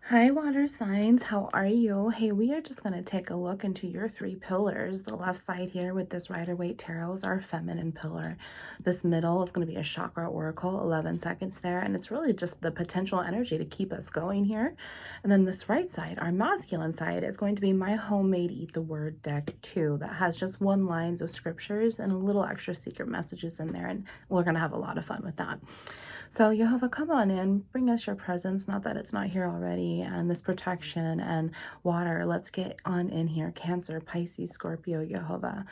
Hi, water signs. How are you? Hey, we are just going to take a look into your three pillars. The left side here with this Rider-Waite Tarot is our feminine pillar. This middle is going to be a chakra oracle, 11 seconds there. And it's really just the potential energy to keep us going here. And then this right side, our masculine side, is going to be my homemade Eat the Word deck 2 that has just one lines of scriptures and a little extra secret messages in there. And we're going to have a lot of fun with that. So Jehovah, come on in, bring us your presence, not that it's not here already, and this protection and water. Let's get on in here. Cancer, Pisces, Scorpio, Jehovah.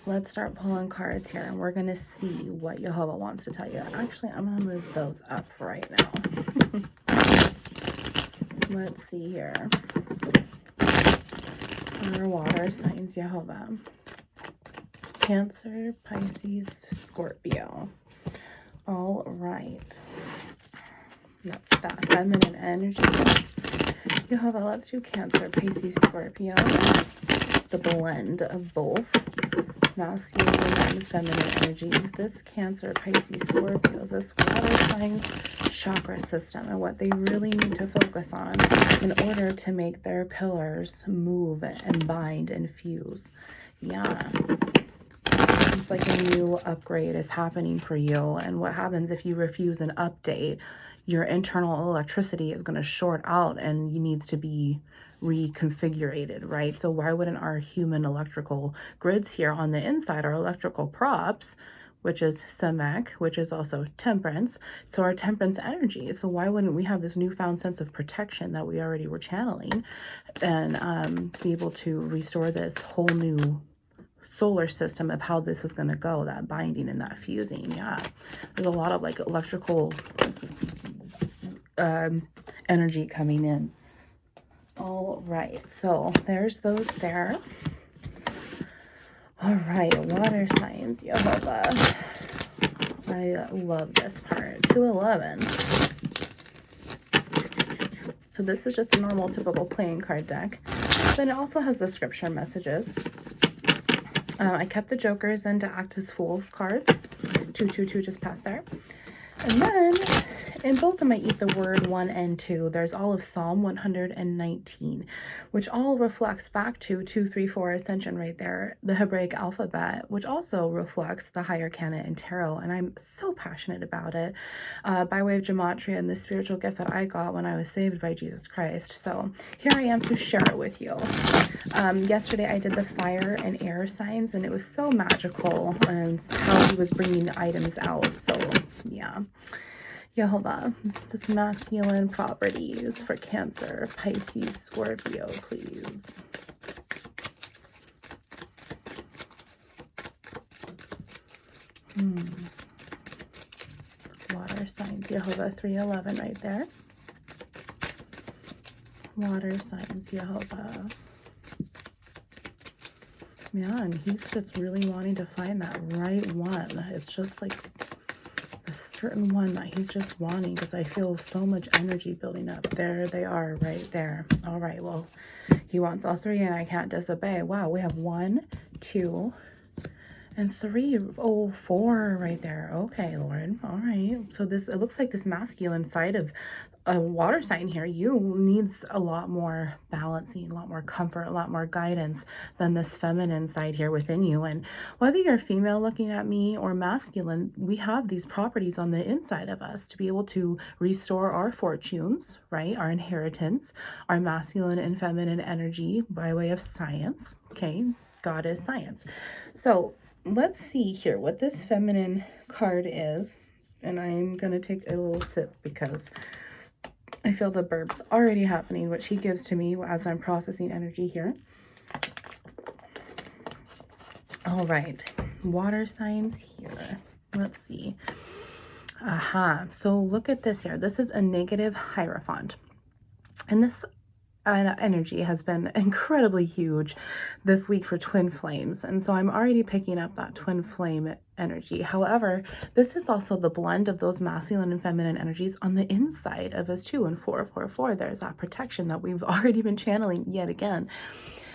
Let's start pulling cards here, and we're going to see what Jehovah wants to tell you. Actually, I'm going to move those up right now. Let's see here. Our water signs, Jehovah. Cancer, Pisces, Scorpio. All right. That's that feminine energy. Jehovah, let's do Cancer, Pisces, Scorpio. The blend of both masculine and feminine energies. This Cancer, Pisces, Scorpio, this water signs chakra system and what they really need to focus on in order to make their pillars move and bind and fuse. Yeah. It's like a new upgrade is happening for you. And what happens if you refuse an update? Your internal electricity is going to short out and you needs to be reconfigurated, right? So why wouldn't our human electrical grids here on the inside, our electrical props, which is Samek, which is also temperance, so our temperance energy. So why wouldn't we have this newfound sense of protection that we already were channeling and be able to restore this whole new solar system of how this is going to go, that binding and that fusing. Yeah, there's a lot of like electrical energy coming in. All right, so there's those there. All right, water signs, Jehovah. I love this part. 211. So this is just a normal typical playing card deck. Then it also has the scripture messages. I kept the jokers in to act as fool's cards. 222 just passed there. And then in both of my Eat the Word 1 and 2, there's all of Psalm 119, which all reflects back to 234 Ascension right there, the Hebraic alphabet, which also reflects the higher canon and tarot. And I'm so passionate about it by way of Gematria and the spiritual gift that I got when I was saved by Jesus Christ. So here I am to share it with you. Yesterday I did the fire and air signs, and it was so magical and how he was bringing the items out. So yeah. Jehovah, this masculine properties for Cancer, Pisces, Scorpio, please. Water signs, Jehovah, 311 right there. Water signs, Jehovah. Man, he's just really wanting to find that right one. It's just like a certain one that he's just wanting, because I feel so much energy building up. There they are right there. All right, well, he wants all three and I can't disobey. Wow, we have 1, 2, and 3. Oh, 4 right there. Okay, Lord. All right. So this, it looks like this masculine side of a water sign here, you needs a lot more balancing, a lot more comfort, a lot more guidance than this feminine side here within you. And whether you're female looking at me or masculine, we have these properties on the inside of us to be able to restore our fortunes, right? Our inheritance, our masculine and feminine energy by way of science. Okay, God is science. So let's see here what this feminine card is. And I'm going to take a little sip because I feel the burps already happening, which he gives to me as I'm processing energy here. All right, water signs here. Let's see. Aha. So look at this here. This is a negative Hierophant. And this energy has been incredibly huge this week for twin flames. And so I'm already picking up that twin flame energy. However, this is also the blend of those masculine and feminine energies on the inside of us too. And 444, there's that protection that we've already been channeling yet again.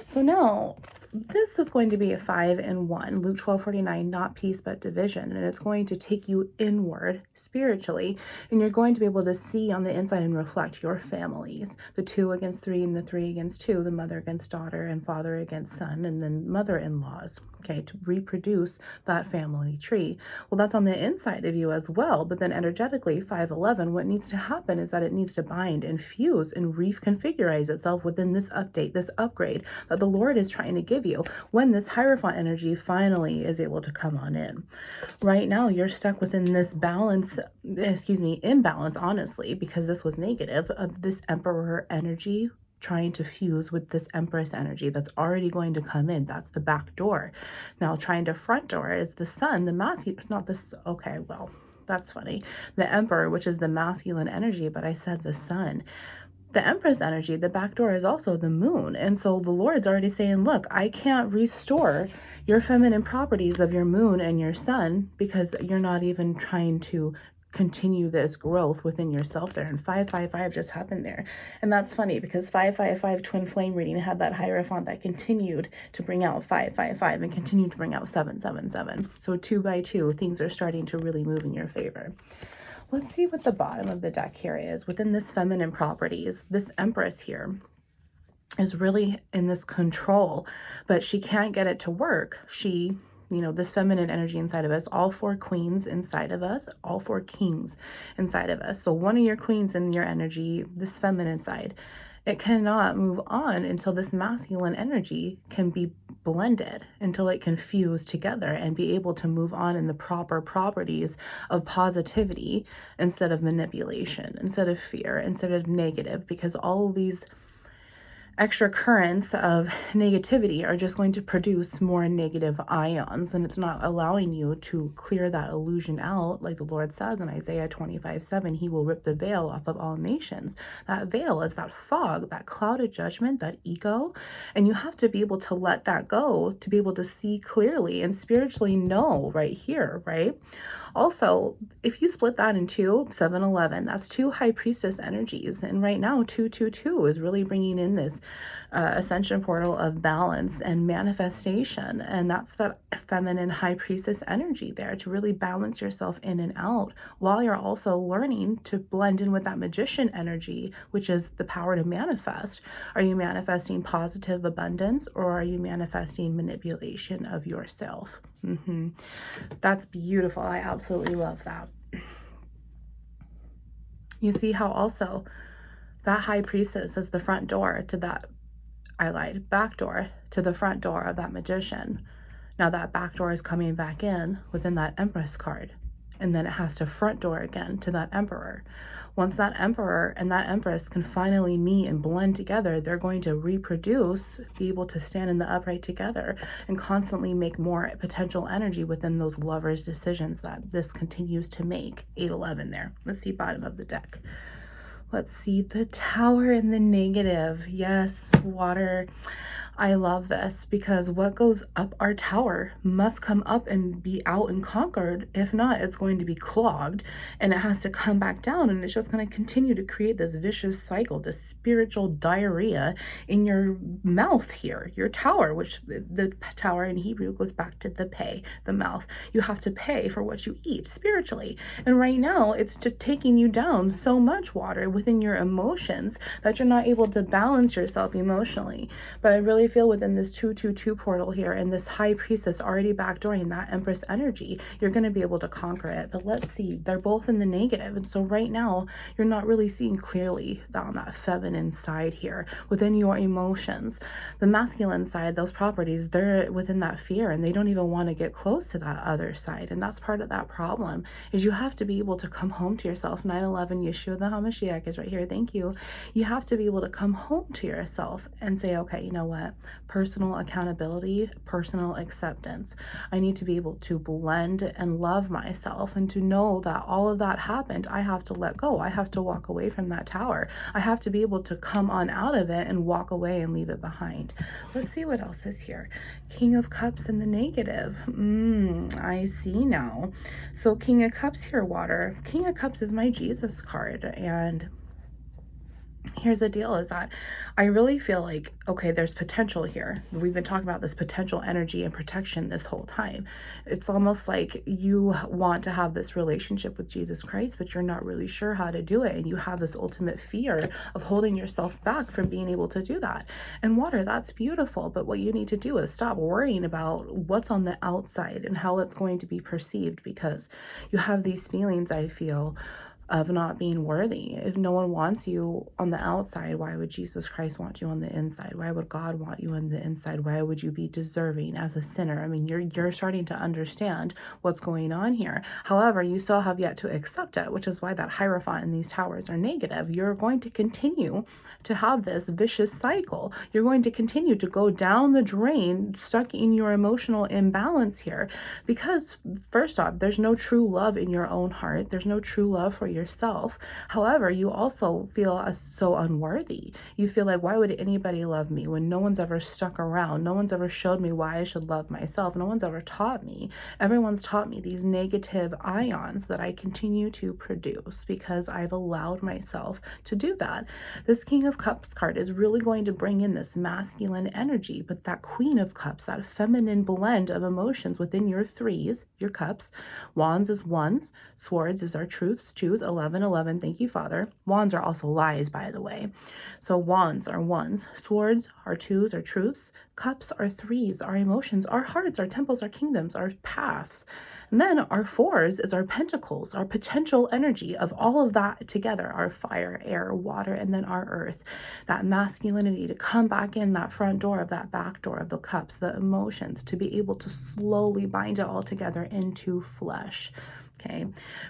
So now this is going to be a 5 and 1, Luke 12:49, not peace but division, and it's going to take you inward spiritually, and you're going to be able to see on the inside and reflect your families, the 2 against 3 and the 3 against 2, the mother against daughter and father against son, and then mother-in-laws, okay, to reproduce that family tree. Well, that's on the inside of you as well, but then energetically, 511, what needs to happen is that it needs to bind and fuse and reconfigurize itself within this update, this upgrade that the Lord is trying to give you when this Hierophant energy finally is able to come on in. Right now, you're stuck within this imbalance, honestly, because this was negative, of this Emperor energy trying to fuse with this Empress energy that's already going to come in. That's the back door. Now, trying to front door is the Sun, the masculine, not this, okay, well, that's funny. The Emperor, which is the masculine energy, but I said the Sun. The Empress energy, the back door, is also the Moon. And so the Lord's already saying, look, I can't restore your feminine properties of your Moon and your Sun because you're not even trying to continue this growth within yourself there. And 555 just happened there. And that's funny because 555 twin flame reading had that Hierophant that continued to bring out 555 and continued to bring out 777. So 2 by 2, things are starting to really move in your favor. Let's see what the bottom of the deck here is. Within this feminine properties, this Empress here is really in this control, but she can't get it to work. She, this feminine energy inside of us, all 4 queens inside of us, all 4 kings inside of us. So one of your queens in your energy, this feminine side, it cannot move on until this masculine energy can be blended, until it can fuse together and be able to move on in the proper properties of positivity instead of manipulation, instead of fear, instead of negative, because all of these extra currents of negativity are just going to produce more negative ions, and it's not allowing you to clear that illusion out. Like the Lord says in Isaiah 25:7, he will rip the veil off of all nations. That veil is that fog, that cloud of judgment, that ego, and you have to be able to let that go to be able to see clearly and spiritually know right here, right? Also, if you split that in 2, 711, that's 2 high priestess energies. And right now, 222 is really bringing in this ascension portal of balance and manifestation. And that's that feminine high priestess energy there to really balance yourself in and out, while you're also learning to blend in with that magician energy, which is the power to manifest. Are you manifesting positive abundance, or are you manifesting manipulation of yourself? That's beautiful. I absolutely love that. You see how also that high priestess is the front door to that, back door to the front door of that magician. Now that back door is coming back in within that Empress card, and then it has to front door again to that Emperor. Once that Emperor and that Empress can finally meet and blend together, they're going to reproduce, be able to stand in the upright together, and constantly make more potential energy within those lovers' decisions that this continues to make. 811 there. Let's see bottom of the deck. Let's see the Tower in the negative. Yes, water. I love this because what goes up our tower must come up and be out and conquered. If not, it's going to be clogged and it has to come back down, and it's just going to continue to create this vicious cycle, this spiritual diarrhea in your mouth here, your tower, which the tower in Hebrew goes back to the pay, the mouth. You have to pay for what you eat spiritually. And right now it's taking you down so much, water, within your emotions that you're not able to balance yourself emotionally. But I really feel within this 222 portal here and this high priestess already backdooring that Empress energy, you're going to be able to conquer it. But let's see, they're both in the negative, and so right now you're not really seeing clearly on that feminine side here within your emotions. The masculine side, those properties, they're within that fear, and they don't even want to get close to that other side. And that's part of that problem, is you have to be able to come home to yourself. 911 Yeshua the HaMashiach is right here. Thank you. You have to be able to come home to yourself and say, okay, you know what? personal accountability, personal acceptance. I need to be able to blend and love myself, and to know that all of that happened. I have to let go. I have to walk away from that tower. I have to be able to come on out of it and walk away and leave it behind. Let's see what else is here. King of Cups in the negative. I see now. So King of Cups here, water. King of Cups is my Jesus card, and here's the deal, is that I really feel like, okay, there's potential here. We've been talking about this potential energy and protection this whole time. It's almost like you want to have this relationship with Jesus Christ, but you're not really sure how to do it. And you have this ultimate fear of holding yourself back from being able to do that. And water, that's beautiful. But what you need to do is stop worrying about what's on the outside and how it's going to be perceived, because you have these feelings, I feel, of not being worthy. If no one wants you on the outside, why would Jesus Christ want you on the inside? Why would God want you on the inside? Why would you be deserving as a sinner? I mean, you're starting to understand what's going on here. However, you still have yet to accept it, which is why that Hierophant and these towers are negative. You're going to continue to have this vicious cycle. You're going to continue to go down the drain, stuck in your emotional imbalance here, because first off, there's no true love in your own heart. There's no true love for yourself. However, you also feel so unworthy. You feel like, why would anybody love me when no one's ever stuck around? No one's ever showed me why I should love myself. No one's ever taught me. Everyone's taught me these negative ions that I continue to produce because I've allowed myself to do that. This King of Cups card is really going to bring in this masculine energy, but that Queen of Cups, that feminine blend of emotions within your threes, your cups. Wands is ones, swords is our truths, twos, 11, 11, thank you, Father. Wands are also lies, by the way. So wands are ones, swords are twos, our truths, cups are threes, our emotions, our hearts, our temples, our kingdoms, our paths. And then our fours is our pentacles, our potential energy of all of that together, our fire, air, water, and then our earth. That masculinity to come back in that front door of that back door of the cups, the emotions, to be able to slowly bind it all together into flesh. Okay,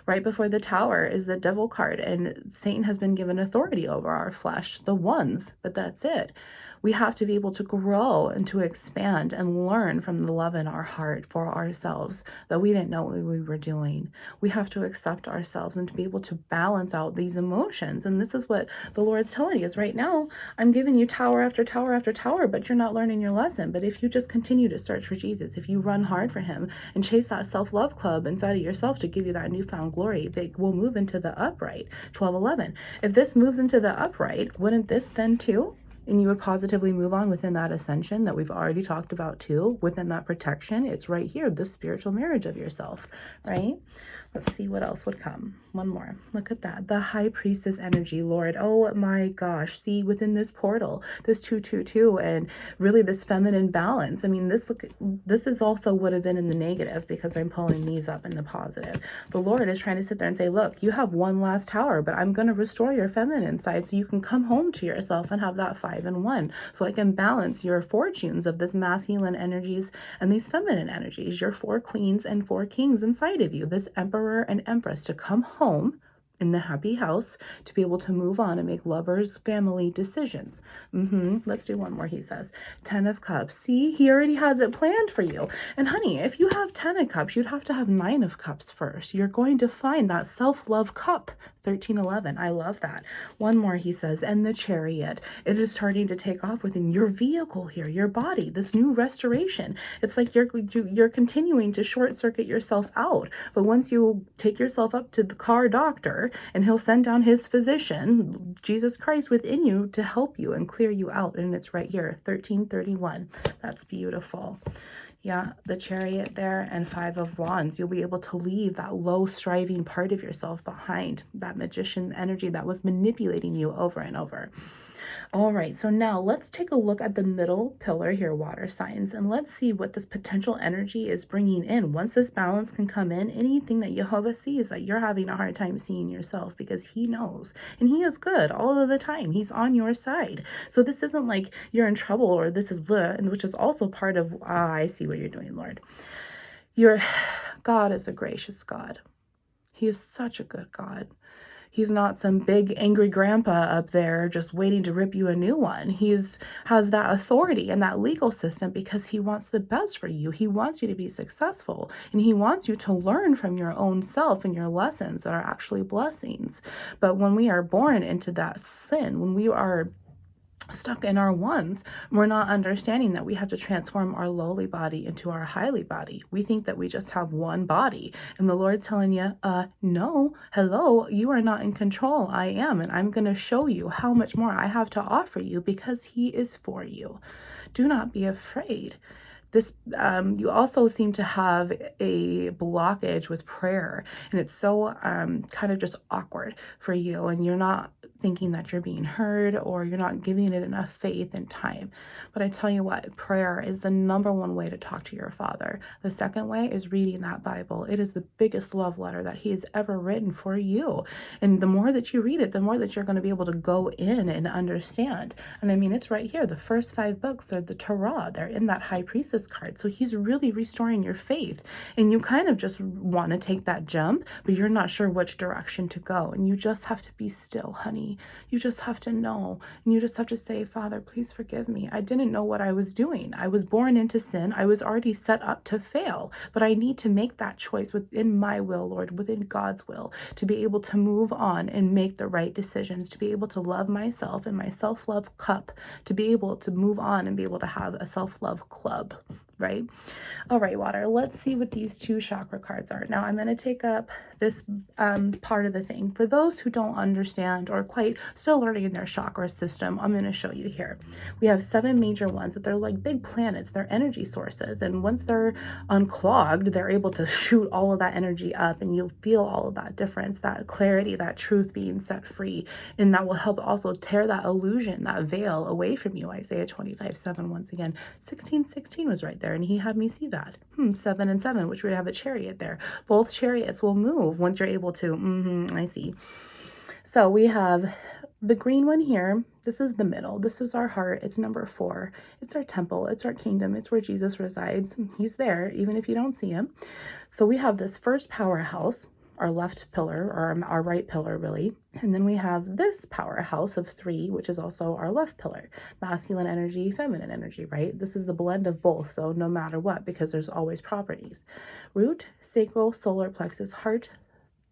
right before the tower is the devil card, and Satan has been given authority over our flesh, the ones, but that's it. We have to be able to grow and to expand and learn from the love in our heart for ourselves that we didn't know what we were doing. We have to accept ourselves and to be able to balance out these emotions. And this is what the Lord's telling us right now. I'm giving you tower after tower after tower, but you're not learning your lesson. But if you just continue to search for Jesus, if you run hard for him and chase that self-love club inside of yourself to give you that newfound glory, they will move into the upright. 12-11. If this moves into the upright, wouldn't this then too? And you would positively move on within that ascension that we've already talked about too, within that protection. It's right here, the spiritual marriage of yourself, right? Let's see what else would come. One more. Look at that. The High Priestess energy, Lord. Oh my gosh. See, within this portal, this 222, and really this feminine balance. I mean, this is also would have been in the negative because I'm pulling these up in the positive. The Lord is trying to sit there and say, look, you have one last tower, but I'm going to restore your feminine side so you can come home to yourself and have that 5 in 1. So I can balance your fortunes of this masculine energies and these feminine energies, your 4 queens and 4 kings inside of you, this emperor and empress, to come home in the happy house, to be able to move on and make lovers, family decisions. Let's do one more, he says. 10 of Cups. See, he already has it planned for you. And honey, if you have 10 of Cups, you'd have to have 9 of Cups first. You're going to find that self-love cup. 13-11. I love that. One more, he says, and the Chariot. It is starting to take off within your vehicle here, your body, this new restoration. It's like you're continuing to short circuit yourself out. But once you take yourself up to the car doctor, and he'll send down his physician, Jesus Christ, within you to help you and clear you out. And it's right here, 1331. That's beautiful. Yeah, the Chariot there and 5 of Wands. You'll be able to leave that low striving part of yourself behind, that magician energy that was manipulating you over and over. All right, so now let's take a look at the middle pillar here, water signs, and let's see what this potential energy is bringing in. Once this balance can come in, anything that Jehovah sees that you're having a hard time seeing yourself, because he knows, and he is good all of the time. He's on your side. So this isn't like you're in trouble or this is blah, which is also part of, I see what you're doing, Lord. Your God is a gracious God. He is such a good God. He's not some big angry grandpa up there just waiting to rip you a new one. Has that authority and that legal system because he wants the best for you. He wants you to be successful, and he wants you to learn from your own self and your lessons that are actually blessings. But when we are born into that sin, when we are stuck in our ones, we're not understanding that we have to transform our lowly body into our highly body. We think that we just have one body, and the Lord's telling you, no, hello, you are not in control. I am, and I'm going to show you how much more I have to offer you because he is for you. Do not be afraid. This, you also seem to have a blockage with prayer, and it's so kind of just awkward for you, and you're not thinking that you're being heard, or you're not giving it enough faith and time. But I tell you what, prayer is the number one way to talk to your Father. The second way is reading that Bible. It is the biggest love letter that he has ever written for you. And the more that you read it, the more that you're going to be able to go in and understand. And I mean, it's right here. The first 5 books are the Tarot. They're in that High Priestess card. So he's really restoring your faith. And you kind of just want to take that jump, but you're not sure which direction to go. And you just have to be still, honey. You just have to know. And you just have to say, Father, please forgive me. I didn't know what I was doing. I was born into sin. I was already set up to fail. But I need to make that choice within my will, Lord, within God's will, to be able to move on and make the right decisions, to be able to love myself and my self-love cup, to be able to move on and be able to have a self-love club. Right? All right, water. Let's see what these 2 chakra cards are. Now I'm going to take up this part of the thing. For those who don't understand or quite still learning in their chakra system, I'm going to show you here. We have 7 major ones that they're like big planets. They're energy sources. And once they're unclogged, they're able to shoot all of that energy up, and you'll feel all of that difference, that clarity, that truth being set free. And that will help also tear that illusion, that veil away from you. Isaiah 25:7, once again. 16:16 was right there, and he had me see that. 7 and 7, which we have a chariot there. Both chariots will move once you're able to. I see. So we have the green one here. This is the middle. This is our heart. It's number 4. It's our temple. It's our kingdom. It's where Jesus resides. He's there, even if you don't see him. So we have this first powerhouse, our left pillar, or our right pillar, really. And then we have this powerhouse of 3, which is also our left pillar. Masculine energy, feminine energy, right? This is the blend of both, though, no matter what, because there's always properties. Root, sacral, solar plexus, heart,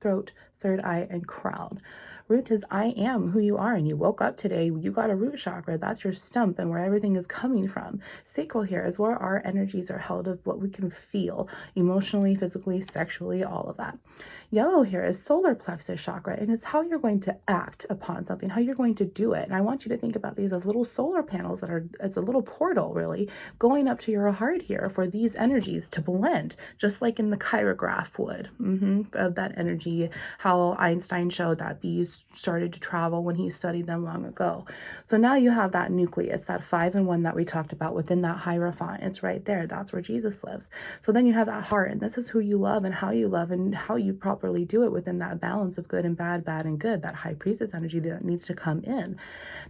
throat, third eye, and crown. Root is I am who you are, and you woke up today, you got a root chakra. That's your stump and where everything is coming from. Sacral here is where our energies are held, of what we can feel emotionally, physically, sexually, all of that. Yellow here is solar plexus chakra, and it's how you're going to act upon something, how you're going to do it. And I want you to think about these as little solar panels it's a little portal, really, going up to your heart here for these energies to blend, just like in the chirograph would, of that energy, how Einstein showed that bees started to travel when he studied them long ago. So now you have that nucleus, that 5 and 1 that we talked about within that hierophant. It's right there. That's where Jesus lives. So then you have that heart, and this is who you love and how you properly do it within that balance of good and bad, bad and good, that high priestess energy that needs to come in.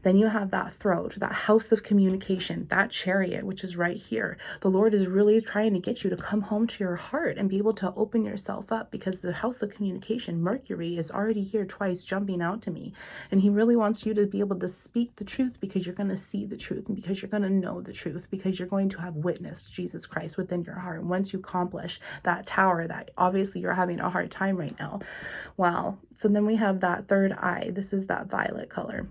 Then you have that throat, that house of communication, that chariot, which is right here. The Lord is really trying to get you to come home to your heart and be able to open yourself up, because the house of communication, Mercury, is already here twice jumping out to me. And he really wants you to be able to speak the truth, because you're going to see the truth, and because you're going to know the truth, because you're going to have witnessed Jesus Christ within your heart. Once you accomplish that tower that obviously you're having a hard time right now. Wow. So then we have that third eye. This is that violet color.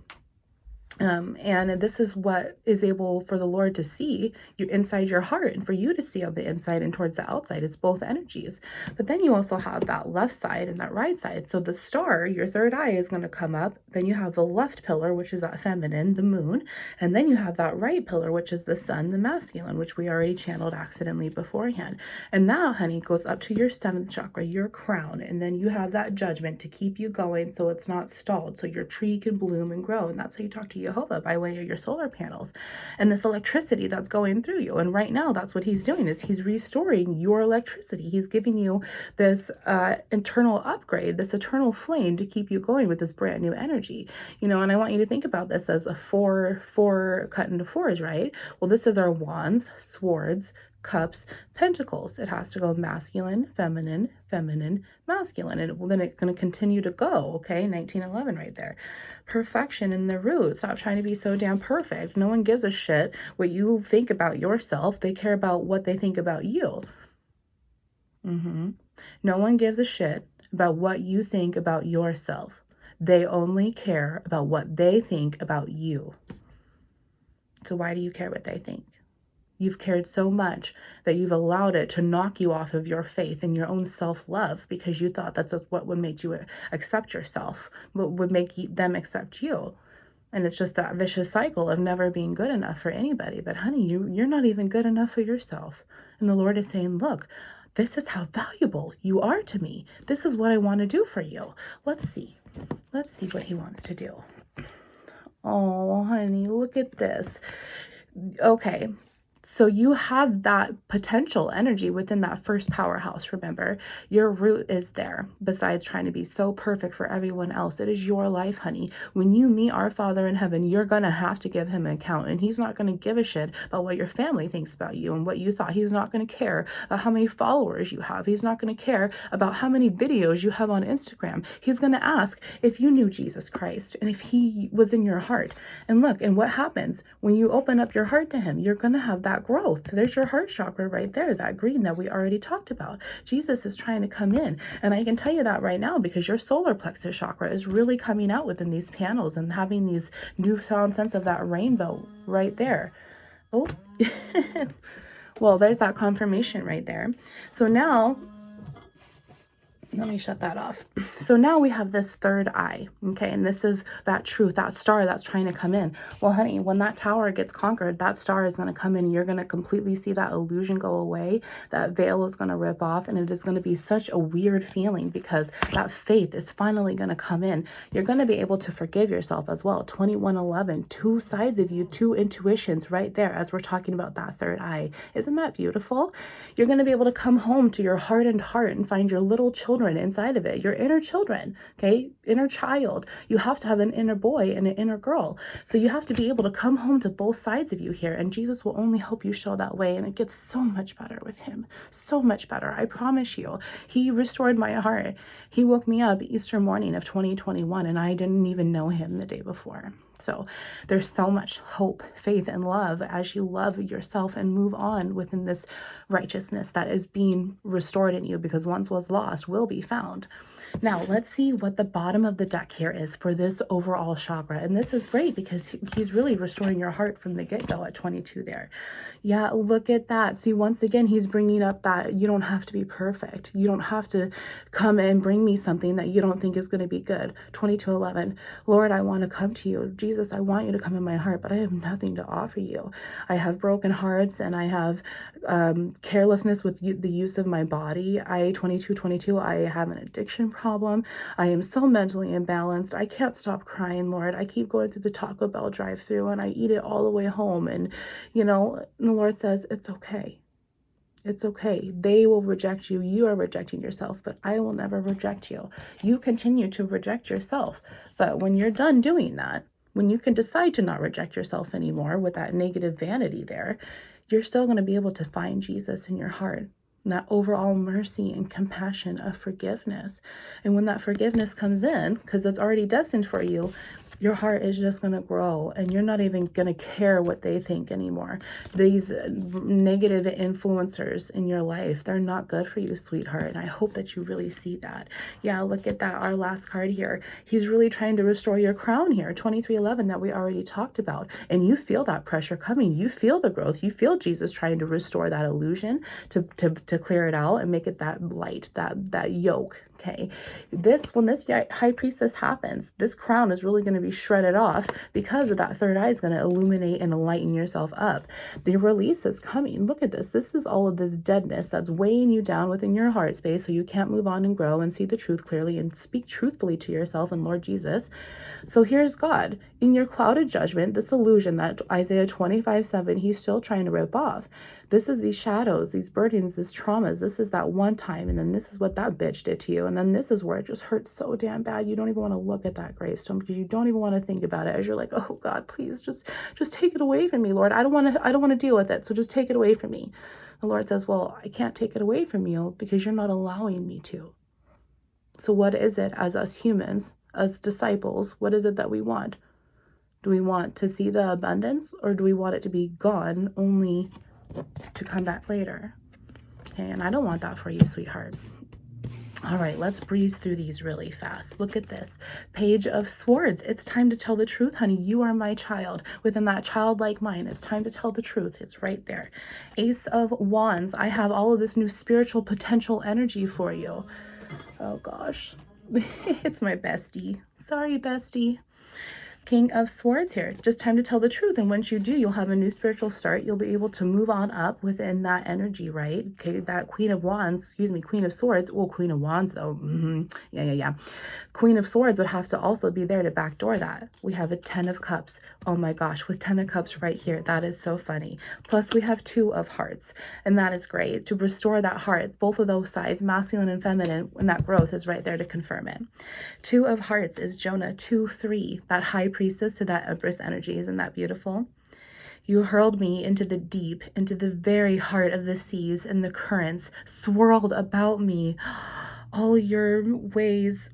And this is what is able for the Lord to see you inside your heart, and for you to see on the inside and towards the outside. It's both energies. But then you also have that left side and that right side. So the star, your third eye, is going to come up. Then you have the left pillar, which is that feminine, the moon. And then you have that right pillar, which is the sun, the masculine, which we already channeled accidentally beforehand. And now, honey, goes up to your 7th chakra, your crown. And then you have that judgment to keep you going, so it's not stalled, so your tree can bloom and grow. And that's how you talk to Jehovah, by way of your solar panels and this electricity that's going through you. And right now, that's what he's doing, is he's restoring your electricity. He's giving you this internal upgrade, this eternal flame to keep you going with this brand new energy. And I want you to think about this as a four cut into 4s, right? Well, this is our wands, swords, Cups, Pentacles. It has to go masculine, feminine, feminine, masculine. And then it's going to continue to go, okay? 1911 right there. Perfection in the root. Stop trying to be so damn perfect. No one gives a shit what you think about yourself. They care about what they think about you. No one gives a shit about what you think about yourself. They only care about what they think about you. So why do you care what they think? You've cared so much that you've allowed it to knock you off of your faith and your own self-love because you thought that's what would make you accept yourself, what would make them accept you. And it's just that vicious cycle of never being good enough for anybody. But honey, you're not even good enough for yourself. And the Lord is saying, look, this is how valuable you are to me. This is what I want to do for you. Let's see. Let's see what he wants to do. Oh, honey, look at this. Okay. So you have that potential energy within that first powerhouse, remember? Your root is there, besides trying to be so perfect for everyone else. It is your life, honey. When you meet our Father in heaven, you're going to have to give him an account, and he's not going to give a shit about what your family thinks about you and what you thought. He's not going to care about how many followers you have. He's not going to care about how many videos you have on Instagram. He's going to ask if you knew Jesus Christ and if he was in your heart. And look, and what happens when you open up your heart to him? You're going to have that growth. There's your heart chakra right there, that green that we already talked about. Jesus is trying to come in, and I can tell you that right now because your solar plexus chakra is really coming out within these panels and having these newfound sense of that rainbow right there. Oh, well, there's that confirmation right there. So now, let me shut that off. So now we have this third eye, okay? And this is that truth, that star that's trying to come in. Well, honey, when that tower gets conquered, that star is going to come in. You're going to completely see that illusion go away. That veil is going to rip off, and it is going to be such a weird feeling because that faith is finally going to come in. You're going to be able to forgive yourself as well. 2111, two sides of you, two intuitions right there as we're talking about that third eye. Isn't that beautiful? You're going to be able to come home to your hardened heart and find your little children inside of it, your inner children, okay, inner child. You have to have an inner boy and an inner girl. So you have to be able to come home to both sides of you here, and Jesus will only help you show that way. And it gets so much better with him, so much better. I promise you. He restored my heart. He woke me up Easter morning of 2021, and I didn't even know him the day before. So there's so much hope, faith, and love as you love yourself and move on within this righteousness that is being restored in you, because once was lost will be found. Now, let's see what the bottom of the deck here is for this overall chakra. And this is great because he's really restoring your heart from the get-go at 22 there. Yeah, look at that. See, once again, he's bringing up that you don't have to be perfect. You don't have to come and bring me something that you don't think is going to be good. 2211, Lord, I want to come to you. Jesus, I want you to come in my heart, but I have nothing to offer you. I have broken hearts, and I have carelessness with the use of my body. 2222, I have an addiction problem. I am so mentally imbalanced. I can't stop crying, Lord. I keep going through the Taco Bell drive-thru and I eat it all the way home. And, you know, the Lord says, it's okay. It's okay. They will reject you. You are rejecting yourself, but I will never reject you. You continue to reject yourself. But when you're done doing that, when you can decide to not reject yourself anymore with that negative vanity there, you're still going to be able to find Jesus in your heart. That overall mercy and compassion of forgiveness. And when that forgiveness comes in, because it's already destined for you, your heart is just going to grow, and you're not even going to care what they think anymore. These negative influencers in your life, they're not good for you, sweetheart. And I hope that you really see that. Yeah, look at that. Our last card here. He's really trying to restore your crown here. 2311 that we already talked about. And you feel that pressure coming. You feel the growth. You feel Jesus trying to restore that illusion, to clear it out and make it that light, that yoke. Okay, when this high priestess happens, this crown is really going to be shredded off because of that third eye is going to illuminate and enlighten yourself up. The release is coming. Look at this. This is all of this deadness that's weighing you down within your heart space, so you can't move on and grow and see the truth clearly and speak truthfully to yourself and Lord Jesus. So here's God in your clouded judgment, this illusion that Isaiah 25:7, he's still trying to rip off. This is these shadows, these burdens, these traumas. This is that one time, and then this is what that bitch did to you. And then this is where it just hurts so damn bad. You don't even want to look at that gravestone because you don't even want to think about it, as you're like, oh God, please just take it away from me, Lord. I don't want to deal with it. So just take it away from me. The Lord says, well, I can't take it away from you because you're not allowing me to. So what is it as us humans, as disciples, what is it that we want? Do we want to see the abundance, or do we want it to be gone only to come back later? Okay, and I don't want that for you, sweetheart. All right, let's breeze through these really fast. Look at this. Page of Swords. It's time to tell the truth, honey. You are my child. Within that childlike mind, it's time to tell the truth. It's right there. Ace of Wands. I have all of this new spiritual potential energy for you. Oh, gosh. It's my bestie. Sorry, bestie. King of Swords here. Just time to tell the truth. And once you do, you'll have a new spiritual start. You'll be able to move on up within that energy, right? Okay, that Queen of Wands, Queen of Swords. Well, Queen of Wands, though. Yeah. Queen of Swords would have to also be there to backdoor that. We have a 10 of Cups. Oh my gosh, with 10 of Cups right here. That is so funny. Plus, we have 2 of Hearts. And that is great. To restore that heart, both of those sides, masculine and feminine, and that growth is right there to confirm it. 2 of Hearts is Jonah 2-3. That high priestess to that Empress energy. Isn't that beautiful? You hurled me into the deep, into the very heart of the seas, and the currents swirled about me. All your waves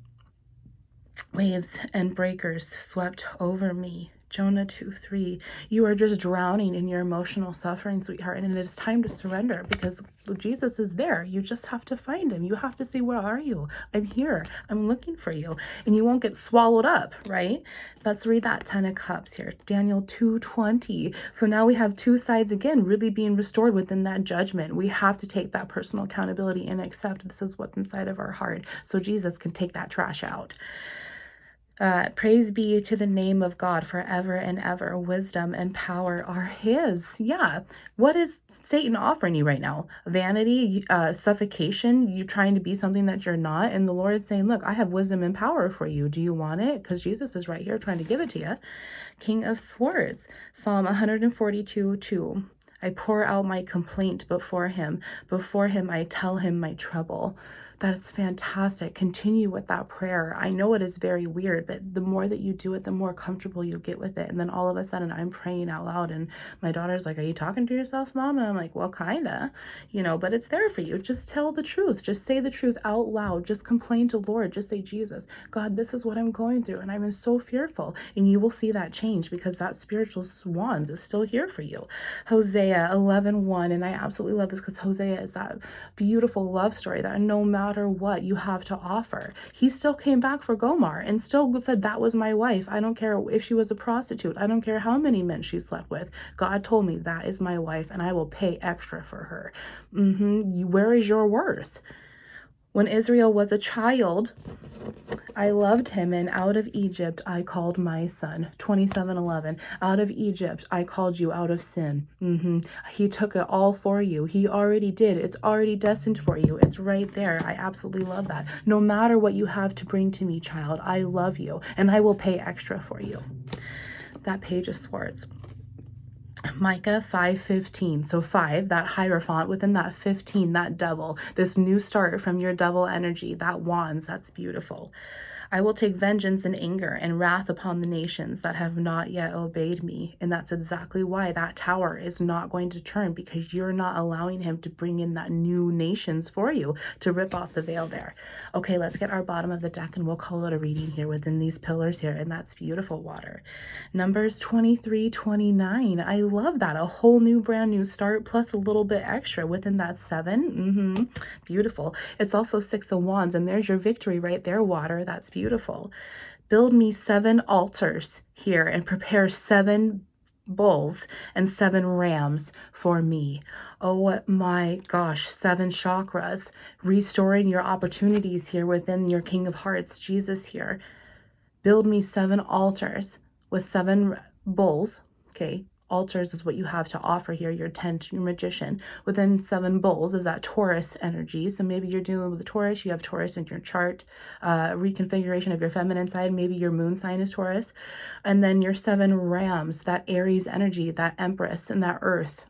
and breakers swept over me. Jonah 2-3. You are just drowning in your emotional suffering, sweetheart, and it is time to surrender because Jesus is there. You just have to find him. You have to see, where are you? I'm here. I'm looking for you. And you won't get swallowed up, right? Let's read that 10 of Cups here. Daniel 2:20. So now we have 2 sides again really being restored within that judgment. We have to take that personal accountability and accept this is what's inside of our heart so Jesus can take that trash out. Praise be to the name of God forever and ever. Wisdom and power are his. Yeah. What is Satan offering you right now? Vanity, suffocation, you trying to be something that you're not. And the Lord saying, look, I have wisdom and power for you. Do you want it? Because Jesus is right here trying to give it to you. King of Swords. Psalm 142:2. I pour out my complaint before him. Before him, I tell him my trouble. That is fantastic. Continue with that prayer. I know it is very weird, but the more that you do it, the more comfortable you get with it. And then all of a sudden I'm praying out loud and my daughter's like, are you talking to yourself, Mom? And I'm like, well, kinda, but it's there for you. Just tell the truth. Just say the truth out loud. Just complain to Lord. Just say, Jesus, God, this is what I'm going through. And I'm so fearful. And you will see that change because that spiritual wands is still here for you. Hosea 11:1. And I absolutely love this because Hosea is that beautiful love story that no matter what you have to offer. He still came back for Gomer and still said, that was my wife. I don't care if she was a prostitute. I don't care how many men she slept with. God told me that is my wife and I will pay extra for her. Where is your worth? When Israel was a child, I loved him, and out of Egypt I called my son. 27:11. Out of Egypt I called you out of sin. He took it all for you. He already did. It's already destined for you. It's right there. I absolutely love that. No matter what you have to bring to me, child, I love you, and I will pay extra for you. That Page of Swords. Micah 5:15. So 5, that hierophant within that 15, that devil, this new start from your devil energy, that wands, that's beautiful. I will take vengeance and anger and wrath upon the nations that have not yet obeyed me. And that's exactly why that tower is not going to turn, because you're not allowing him to bring in that new nations for you to rip off the veil there. Okay, let's get our bottom of the deck and we'll call it a reading here within these pillars here. And that's beautiful water. Numbers 23:29. I love that. A whole new brand new start plus a little bit extra within that 7. Beautiful. It's also 6 of Wands, and there's your victory right there, water. That's beautiful. Build me 7 altars here and prepare 7 bulls and 7 rams for me. Oh my gosh, 7 chakras, restoring your opportunities here within your King of Hearts, Jesus here. Build me 7 altars with 7 bulls, okay, altars is what you have to offer here. Your tent, your magician. Within 7 bowls is that Taurus energy. So maybe you're dealing with a Taurus. You have Taurus in your chart. Reconfiguration of your feminine side. Maybe your moon sign is Taurus. And then your 7 rams, that Aries energy, that Empress and that Earth.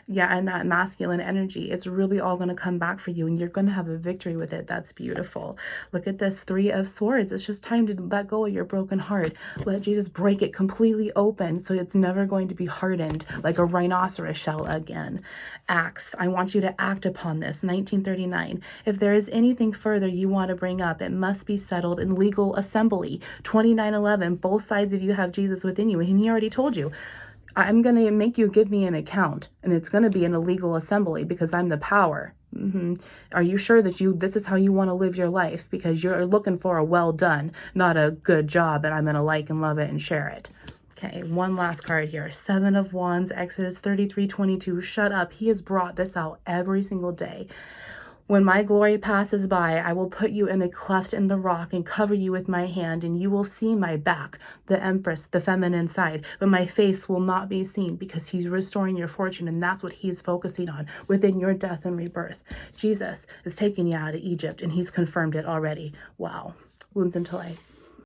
Yeah, and that masculine energy. It's really all going to come back for you, and you're going to have a victory with it. That's beautiful. Look at this 3 of Swords. It's just time to let go of your broken heart. Let Jesus break it completely open so it's never going to be hardened like a rhinoceros shell again. Acts. I want you to act upon this. 1939. If there is anything further you want to bring up, it must be settled in legal assembly. 2911. Both sides of you have Jesus within you, and he already told you, I'm going to make you give me an account, and it's going to be in a legal assembly because I'm the power. Are you sure that this is how you want to live your life? Because you're looking for a well done, not a good job, and I'm going to like and love it and share it. Okay, one last card here. 7 of Wands, Exodus 33:22. Shut up. He has brought this out every single day. When my glory passes by, I will put you in a cleft in the rock and cover you with my hand, and you will see my back, the Empress, the feminine side, but my face will not be seen, because he's restoring your fortune, and that's what he's focusing on within your death and rebirth. Jesus is taking you out of Egypt, and he's confirmed it already. Wow. Wounds into light.